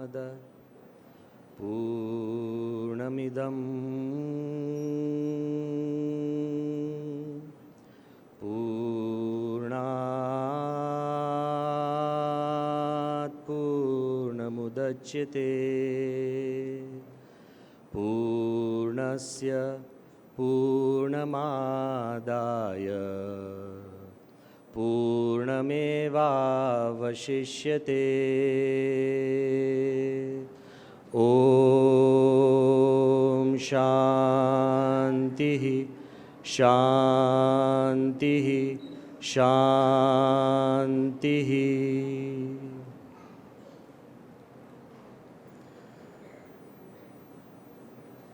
Purnamada Purnamidam Purnat Purnamudachyate Purnasya Purnamadaya Purnamevavashishyate. Om Shantihi Shantihi Shantihi.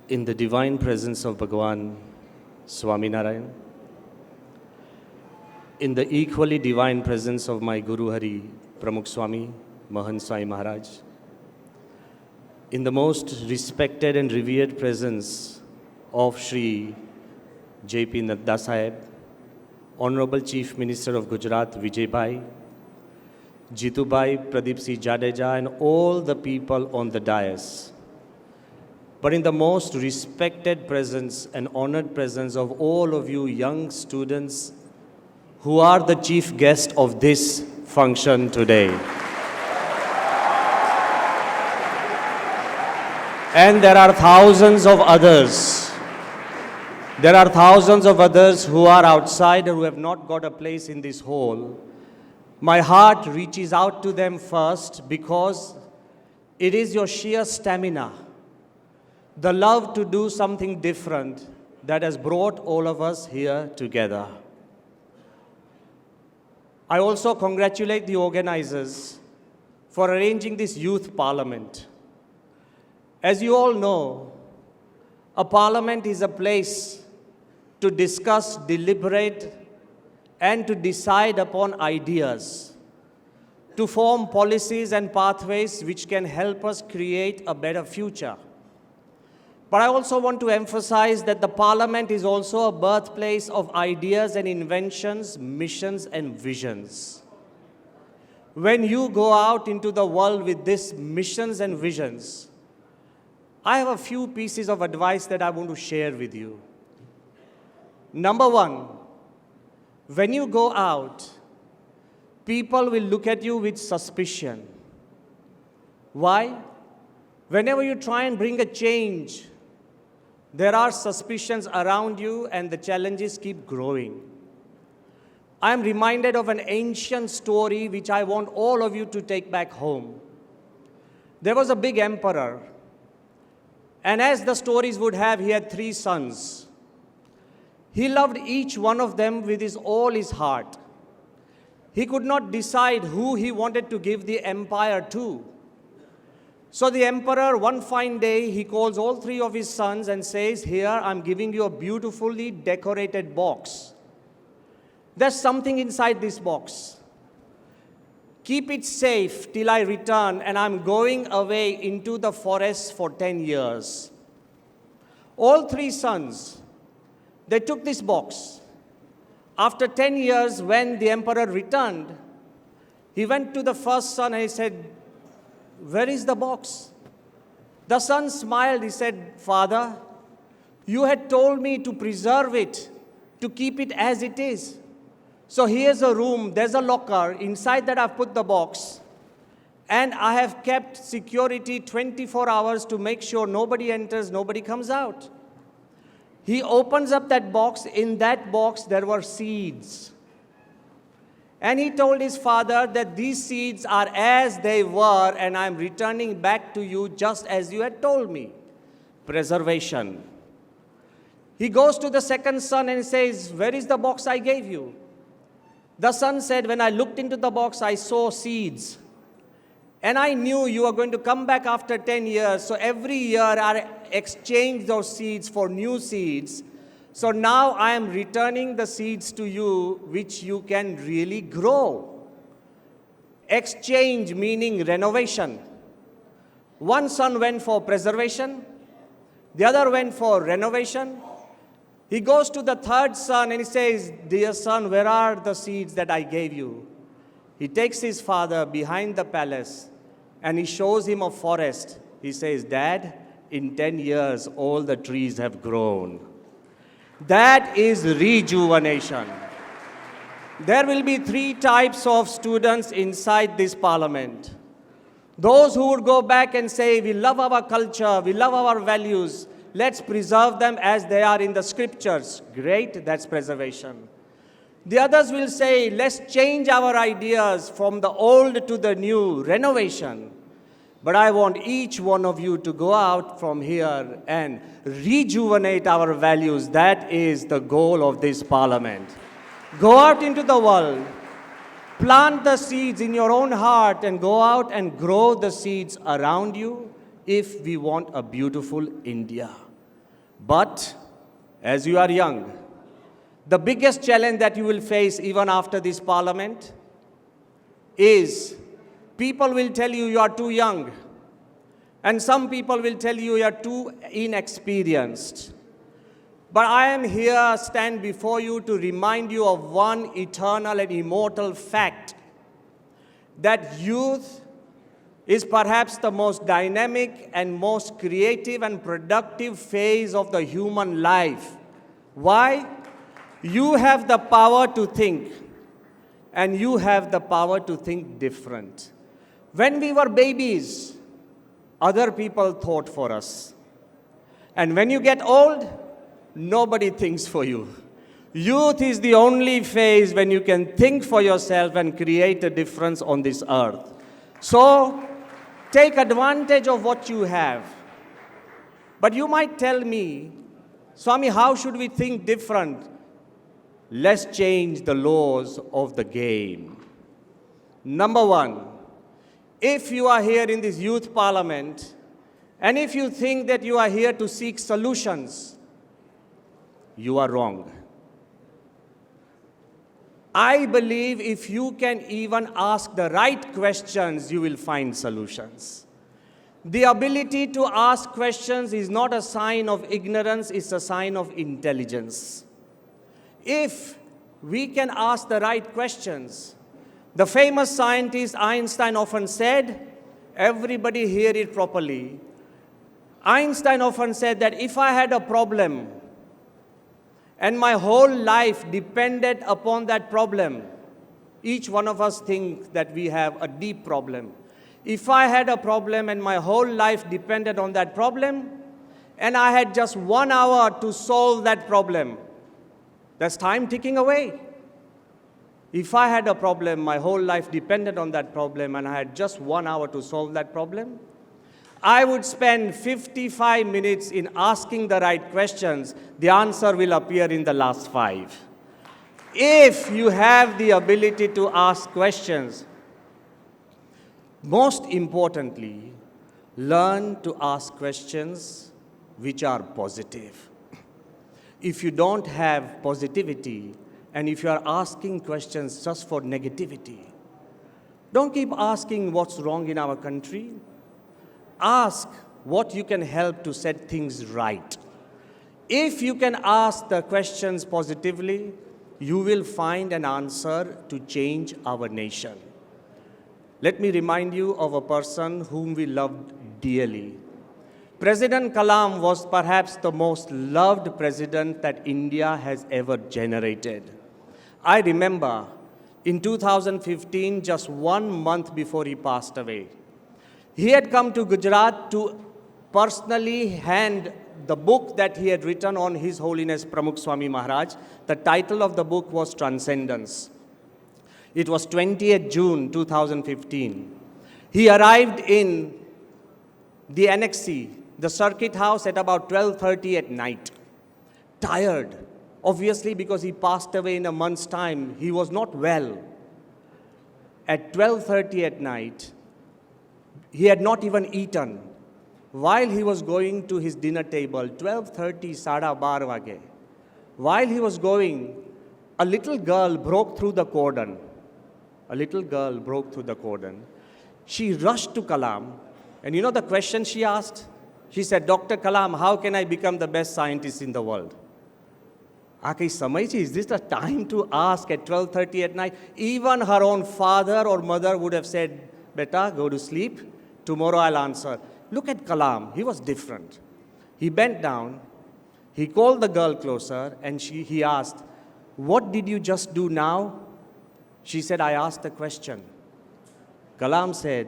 In the divine presence of Bhagavan Swaminarayan, in the equally divine presence of my Guru Hari Pramukh Swami Mahan Sai Maharaj, in the most respected and revered presence of Shri J.P. Nadda Sahib, Honorable Chief Minister of Gujarat Vijay Bhai, Jitu Bhai, Pradeep Singh Jadeja, and all the people on the dais, but in the most respected presence and honored presence of all of you young students who are the chief guest of this function today. And there are thousands of others. There are thousands of others who are outside or who have not got a place in this hall. My heart reaches out to them first because it is your sheer stamina, the love to do something different that has brought all of us here together. I also congratulate the organizers for arranging this youth parliament. As you all know, a parliament is a place to discuss, deliberate, and to decide upon ideas, to form policies and pathways which can help us create a better future. But I also want to emphasize that the parliament is also a birthplace of ideas and inventions, missions and visions. When you go out into the world with these missions and visions, I have a few pieces of advice that I want to share with you. Number one, when you go out, people will look at you with suspicion. Why? Whenever you try and bring a change, there are suspicions around you and the challenges keep growing. I am reminded of an ancient story which I want all of you to take back home. There was a big emperor, and as the stories would have, he had 3 sons. He loved each one of them with all his heart. He could not decide who he wanted to give the empire to. So the emperor, one fine day, he calls all 3 of his sons and says, "Here, I'm giving you a beautifully decorated box. There's something inside this box. Keep it safe till I return, and I'm going away into the forest for 10 years. All 3 sons, they took this box. After 10 years, when the emperor returned, he went to the first son and he said, "Where is the box?" The son smiled. He said, "Father, you had told me to preserve it, to keep it as it is. So here's a room, there's a locker. Inside that I've put the box. And I have kept security 24 hours to make sure nobody enters, nobody comes out." He opens up that box. In that box, there were seeds. And he told his father that these seeds are as they were, and I'm returning back to you just as you had told me. Preservation. He goes to the second son and says, "Where is the box I gave you?" The son said, "When I looked into the box, I saw seeds. And I knew you were going to come back after 10 years. So every year I exchange those seeds for new seeds. So now I am returning the seeds to you, which you can really grow." Exchange meaning renovation. One son went for preservation. The other went for renovation. He goes to the third son and he says, "Dear son, where are the seeds that I gave you?" He takes his father behind the palace and he shows him a forest. He says, Dad, in 10 years, all the trees have grown. That is rejuvenation. There will be 3 types of students inside this parliament. Those who would go back and say, we love our culture, we love our values, let's preserve them as they are in the scriptures. Great, that's preservation. The others will say, let's change our ideas from the old to the new, renovation. But I want each one of you to go out from here and rejuvenate our values. That is the goal of this parliament. Go out into the world, plant the seeds in your own heart, and go out and grow the seeds around you if we want a beautiful India. But as you are young, the biggest challenge that you will face even after this parliament is people will tell you you are too young, and some people will tell you you are too inexperienced. But I am here, stand before you to remind you of one eternal and immortal fact, that youth is perhaps the most dynamic and most creative and productive phase of the human life. Why? You have the power to think, and you have the power to think different. When we were babies, other people thought for us. And when you get old, nobody thinks for you. Youth is the only phase when you can think for yourself and create a difference on this earth. So, take advantage of what you have. But you might tell me, Swami, how should we think different? Let's change the laws of the game. Number 1, if you are here in this youth parliament, and if you think that you are here to seek solutions, you are wrong. I believe if you can even ask the right questions, you will find solutions. The ability to ask questions is not a sign of ignorance, it's a sign of intelligence. If we can ask the right questions, the famous scientist Einstein often said, everybody hear it properly. Einstein often said that if I had a problem and my whole life depended upon that problem, each one of us think that we have a deep problem. If I had a problem and my whole life depended on that problem, and I had just 1 hour to solve that problem, that's time ticking away. If I had a problem, my whole life depended on that problem, and I had just 1 hour to solve that problem, I would spend 55 minutes in asking the right questions. The answer will appear in the last 5. If you have the ability to ask questions, most importantly, learn to ask questions which are positive. If you don't have positivity, and if you are asking questions just for negativity, don't keep asking what's wrong in our country. Ask what you can help to set things right. If you can ask the questions positively, you will find an answer to change our nation. Let me remind you of a person whom we loved dearly. President Kalam was perhaps the most loved president that India has ever generated. I remember in 2015, just 1 month before he passed away, he had come to Gujarat to personally hand the book that he had written on His Holiness Pramukh Swami Maharaj. The title of the book was Transcendence. It was 20th June 2015. He arrived in the annexee, the circuit house, at about 12:30 at night. Tired, obviously, because he passed away in a month's time. He was not well. At 12:30 at night, he had not even eaten. While he was going to his dinner table, 12:30, 12:30 vage, while he was going, a little girl broke through the cordon. A little girl broke through the cordon. She rushed to Kalam, and you know the question she asked? She said, Dr. Kalam, how can I become the best scientist in the world? Is this the time to ask at 12:30 at night? Even her own father or mother would have said, Beta, go to sleep. tomorrow I'll answer. Look at Kalam. He was different. He bent down, he called the girl closer, and he asked, "What did you just do now?" She said, "I asked a question." Kalam said,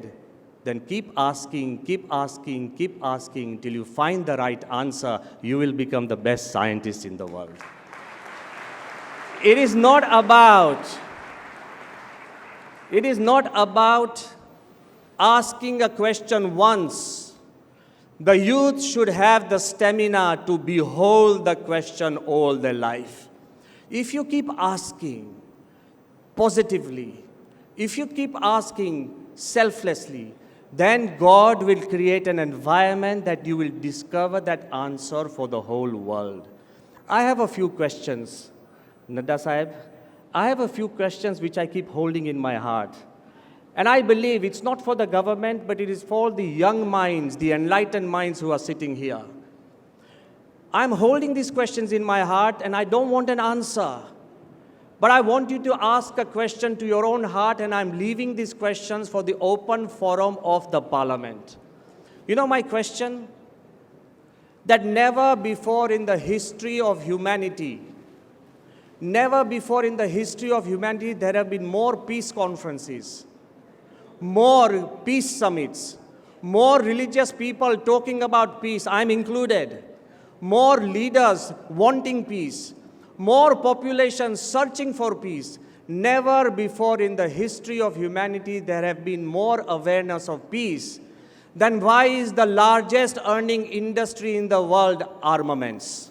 "Then keep asking, keep asking, keep asking till you find the right answer. You will become the best scientist in the world." It is not about asking a question once. The youth should have the stamina to behold the question all their life. If you keep asking positively, if you keep asking selflessly, then God will create an environment that you will discover that answer for the whole world. I have a few questions. Nadda Sahib, I have a few questions which I keep holding in my heart. And I believe it's not for the government, but it is for the young minds, the enlightened minds who are sitting here. I'm holding these questions in my heart, and I don't want an answer. But I want you to ask a question to your own heart, and I'm leaving these questions for the open forum of the parliament. You know my question? That never before in the history of humanity, there have been more peace conferences, more peace summits, more religious people talking about peace, I'm included, more leaders wanting peace, more population searching for peace. Never before in the history of humanity there have been more awareness of peace. Then why is the largest earning industry in the world armaments?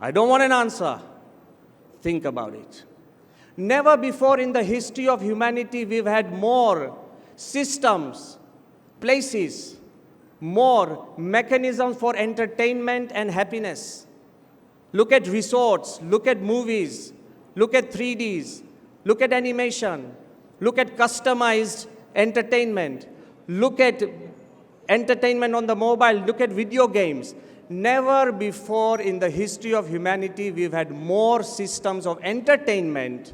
I don't want an answer. Think about it. Never before in the history of humanity we've had more systems, places, more mechanisms for entertainment and happiness. Look at resorts, look at movies, look at 3Ds, look at animation, look at customized entertainment, look at entertainment on the mobile, look at video games. Never before in the history of humanity we've had more systems of entertainment.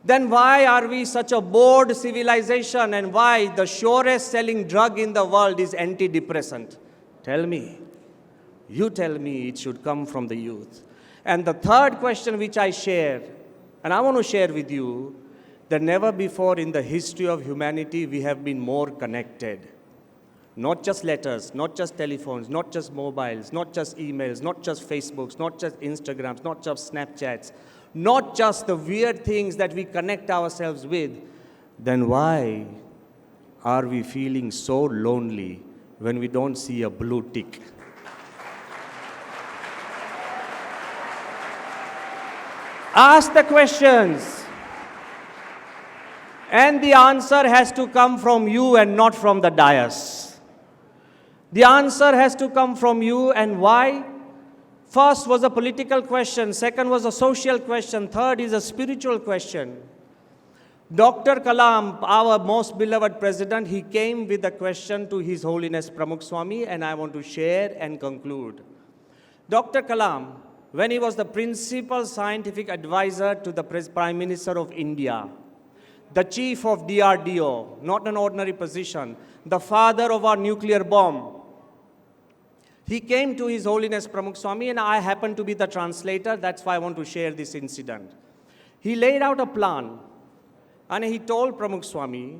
Then why are we such a bored civilization, and why the surest selling drug in the world is antidepressant? Tell me. You tell me. It should come from the youth. And the third question which I share, and I want to share with you, that never before in the history of humanity we have been more connected. Not just letters, not just telephones, not just mobiles, not just emails, not just Facebooks, not just Instagrams, not just Snapchats, not just the weird things that we connect ourselves with. Then why are we feeling so lonely when we don't see a blue tick? Ask the questions. And the answer has to come from you and not from the dais. The answer has to come from you, and why? First was a political question, second was a social question, third is a spiritual question. Dr. Kalam, our most beloved president, he came with a question to His Holiness Pramukh Swami, and I want to share and conclude. Dr. Kalam, when he was the principal scientific advisor to the Prime Minister of India, the chief of DRDO, not an ordinary position, the father of our nuclear bomb, he came to His Holiness Pramukh Swami, and I happen to be the translator. That's why I want to share this incident. He laid out a plan, and he told Pramukh Swami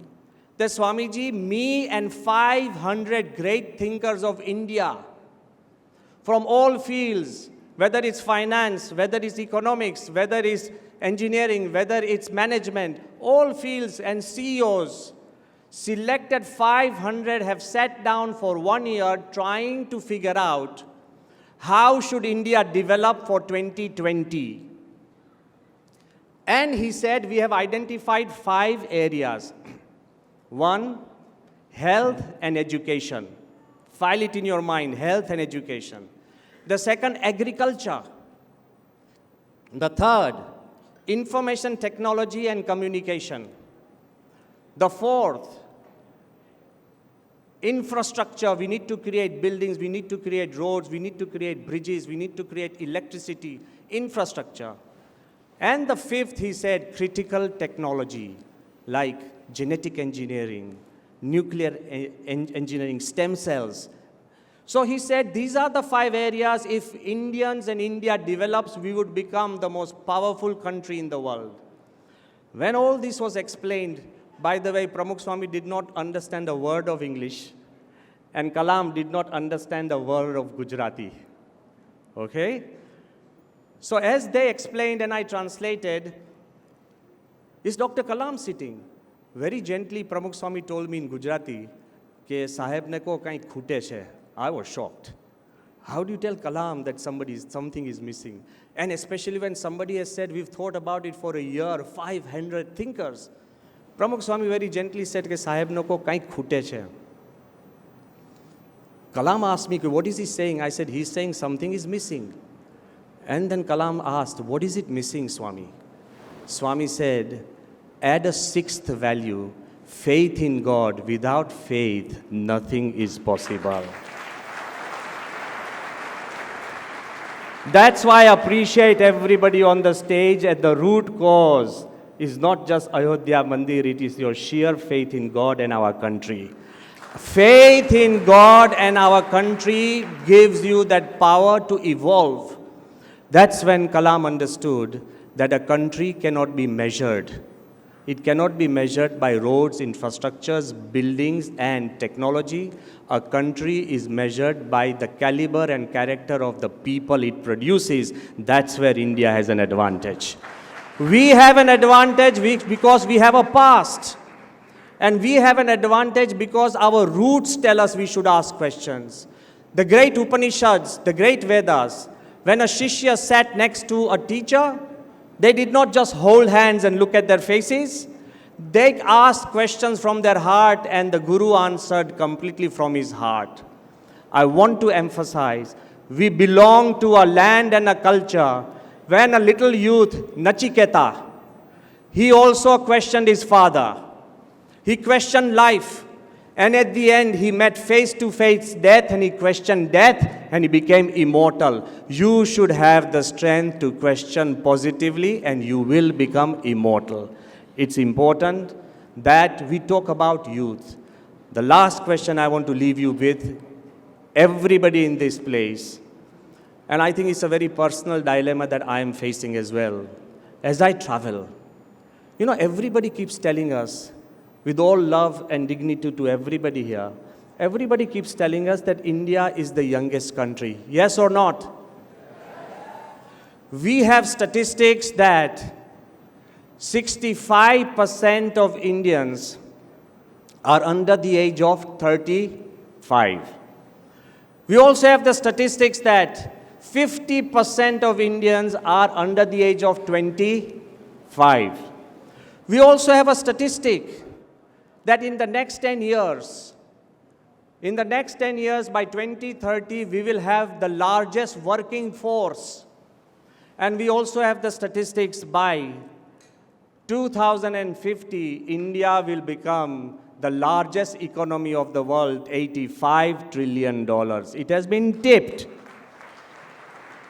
that, Swamiji, me and 500 great thinkers of India from all fields, whether it's finance, whether it's economics, whether it's engineering, whether it's management, all fields and CEOs, selected 500 have sat down for 1 year trying to figure out how should India develop for 2020. And he said, we have identified 5 areas. 1, health and education. File it in your mind, health and education. The second, agriculture. The third, information technology and communication. The fourth, infrastructure. We need to create buildings, we need to create roads, we need to create bridges, we need to create electricity, infrastructure. And the fifth, he said, critical technology, like genetic engineering, nuclear engineering, stem cells. So he said, these are the 5 areas. If Indians and India develops, we would become the most powerful country in the world. When all this was explained, by the way, Pramukh Swami did not understand a word of English, and Kalam did not understand a word of Gujarati. Okay? So as they explained and I translated, is Dr. Kalam sitting? Very gently, Pramukh Swami told me in Gujarati, ke saheb ne ko kain khute che. I was shocked. How do you tell Kalam that something is missing? And especially when somebody has said, we've thought about it for a year, 500 thinkers. Pramukh Swami very gently said, ke saheb ne ko kain khute che. Kalam asked me, what is he saying? I said, he's saying something is missing. And then Kalam asked, what is it missing, Swami? Swami said, add a 6th value, faith in God. Without faith, nothing is possible. That's why I appreciate everybody on the stage. At the root cause is not just Ayodhya Mandir, it is your sheer faith in God and our country. Faith in God and our country gives you that power to evolve. That's when Kalam understood that a country cannot be measured. It cannot be measured by roads, infrastructures, buildings, and technology. A country is measured by the caliber and character of the people it produces. That's where India has an advantage. We have an advantage because we have a past. And we have an advantage because our roots tell us we should ask questions. The great Upanishads, the great Vedas, when a Shishya sat next to a teacher, they did not just hold hands and look at their faces. They asked questions from their heart and the Guru answered completely from his heart. I want to emphasize, we belong to a land and a culture. When a little youth, Nachiketa, he also questioned his father. He questioned life. And at the end, he met face-to-face death and he questioned death and he became immortal. You should have the strength to question positively and you will become immortal. It's important that we talk about youth. The last question I want to leave you with, everybody in this place, and I think it's a very personal dilemma that I am facing as well. As I travel, everybody keeps telling us, with all love and dignity to everybody here, everybody keeps telling us that India is the youngest country. Yes or not? We have statistics that 65% of Indians are under the age of 35. We also have the statistics that 50% of Indians are under the age of 25. We also have a statistic that in the next 10 years, by 2030, we will have the largest working force. And we also have the statistics by 2050, India will become the largest economy of the world, $85 trillion. It has been tipped.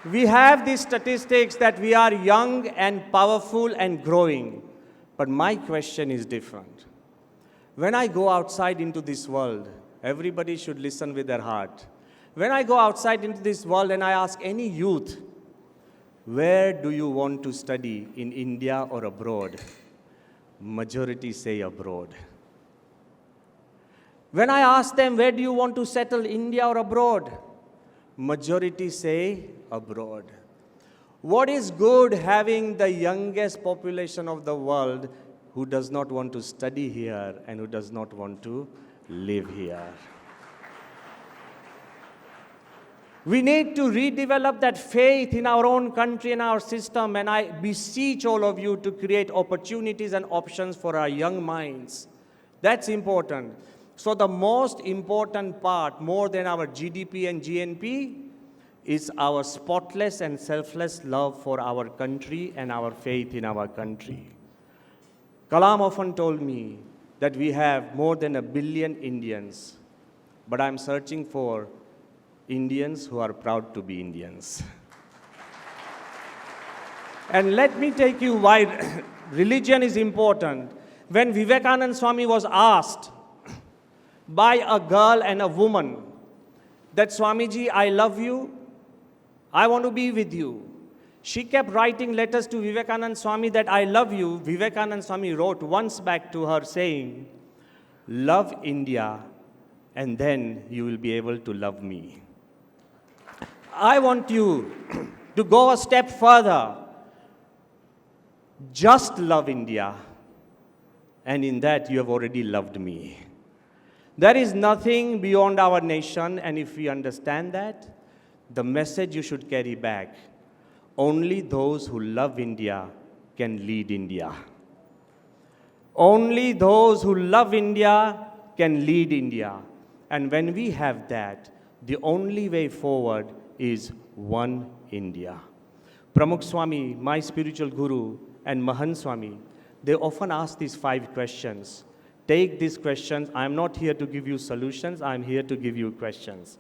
We have these statistics that we are young and powerful and growing. But my question is different. When I go outside into this world, everybody should listen with their heart. When I go outside into this world and I ask any youth, where do you want to study, in India or abroad? Majority say abroad. When I ask them, where do you want to settle, India or abroad? Majority say abroad. What is good having the youngest population of the world who does not want to study here and who does not want to live here? We need to redevelop that faith in our own country and our system, and I beseech all of you to create opportunities and options for our young minds. That's important. So the most important part, more than our GDP and GNP, is our spotless and selfless love for our country and our faith in our country. Kalam often told me that we have more than 1 billion Indians, but I'm searching for Indians who are proud to be Indians. And let me take you why religion is important. When Vivekananda Swami was asked by a girl and a woman that Swamiji, I love you, I want to be with you. She kept writing letters to Vivekananda Swami that I love you. Vivekananda Swami wrote once back to her saying, love India and then you will be able to love me. I want you to go a step further. Just love India, and in that you have already loved me. There is nothing beyond our nation, and if we understand that, the message you should carry back, only those who love India can lead India. Only those who love India can lead India. And when we have that, the only way forward is one India. Pramukh Swami, my spiritual guru, and Mahan Swami, they often ask these 5 questions. Take these questions. I'm not here to give you solutions. I'm here to give you questions.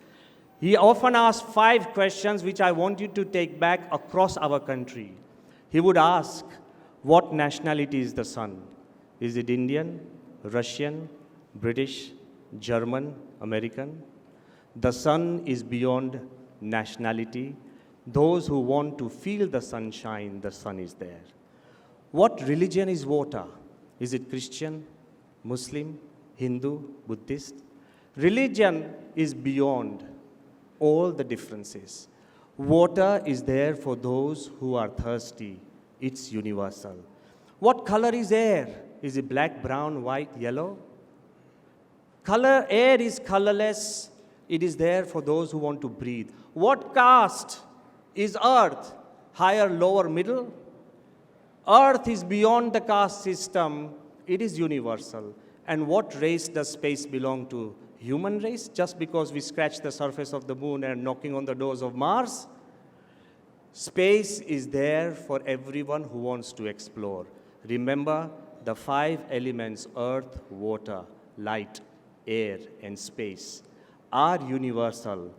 He often asks 5 questions which I want you to take back across our country. He would ask, what nationality is the sun? Is it Indian, Russian, British, German, American? The sun is beyond nationality. Those who want to feel the sunshine, the sun is there. What religion is water? Is it Christian, Muslim, Hindu, Buddhist? Religion is beyond all the differences. Water is there for those who are thirsty. It's universal. What color is air? Is it black, brown, white, yellow? Air is colorless. It is there for those who want to breathe. What caste is earth? Higher, lower, middle? Earth is beyond the caste system. It is universal. And what race does space belong to? Human race? Just because we scratch the surface of the moon and knocking on the doors of Mars? Space is there for everyone who wants to explore. Remember the 5 elements, earth, water, light, air, and space, are universal,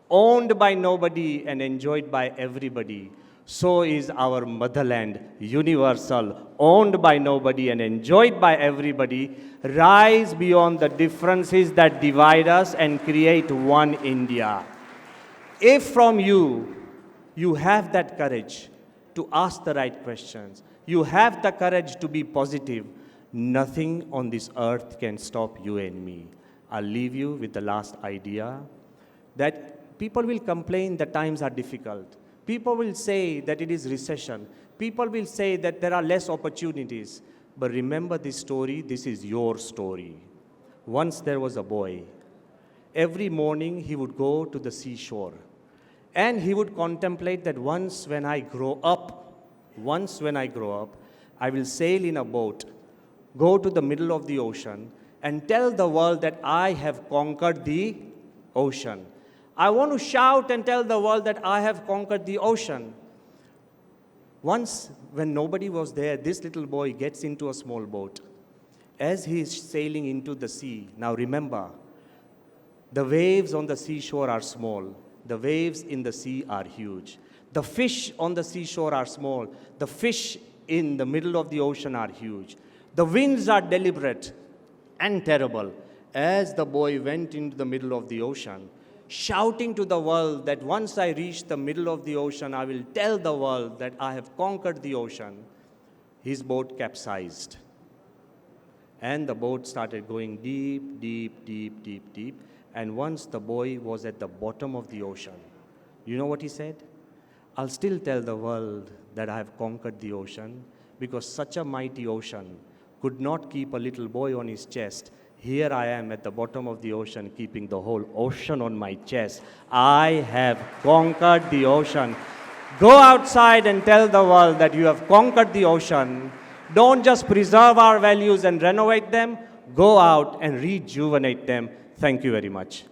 owned by nobody and enjoyed by everybody. So is our motherland, universal, owned by nobody and enjoyed by everybody. Rise beyond the differences that divide us and create one India. If from you have that courage to ask the right questions, you have the courage to be positive, nothing on this earth can stop you and me. I'll leave you with the last idea, that people will complain that times are difficult. People will say that it is recession. People will say that there are less opportunities. But remember this story, this is your story. Once there was a boy. Every morning he would go to the seashore. And he would contemplate that once when I grow up, I will sail in a boat, go to the middle of the ocean, and tell the world that I have conquered the ocean. I want to shout and tell the world that I have conquered the ocean. Once, when nobody was there, this little boy gets into a small boat. As he is sailing into the sea, now remember, the waves on the seashore are small. The waves in the sea are huge. The fish on the seashore are small. The fish in the middle of the ocean are huge. The winds are deliberate and terrible. As the boy went into the middle of the ocean, shouting to the world that once I reach the middle of the ocean, I will tell the world that I have conquered the ocean, his boat capsized. And the boat started going deep, deep, deep, deep, deep. And once the boy was at the bottom of the ocean, you know what he said? I'll still tell the world that I have conquered the ocean, because such a mighty ocean could not keep a little boy on his chest. Here I am at the bottom of the ocean, keeping the whole ocean on my chest. I have conquered the ocean. Go outside and tell the world that you have conquered the ocean. Don't just preserve our values and renovate them. Go out and rejuvenate them. Thank you very much.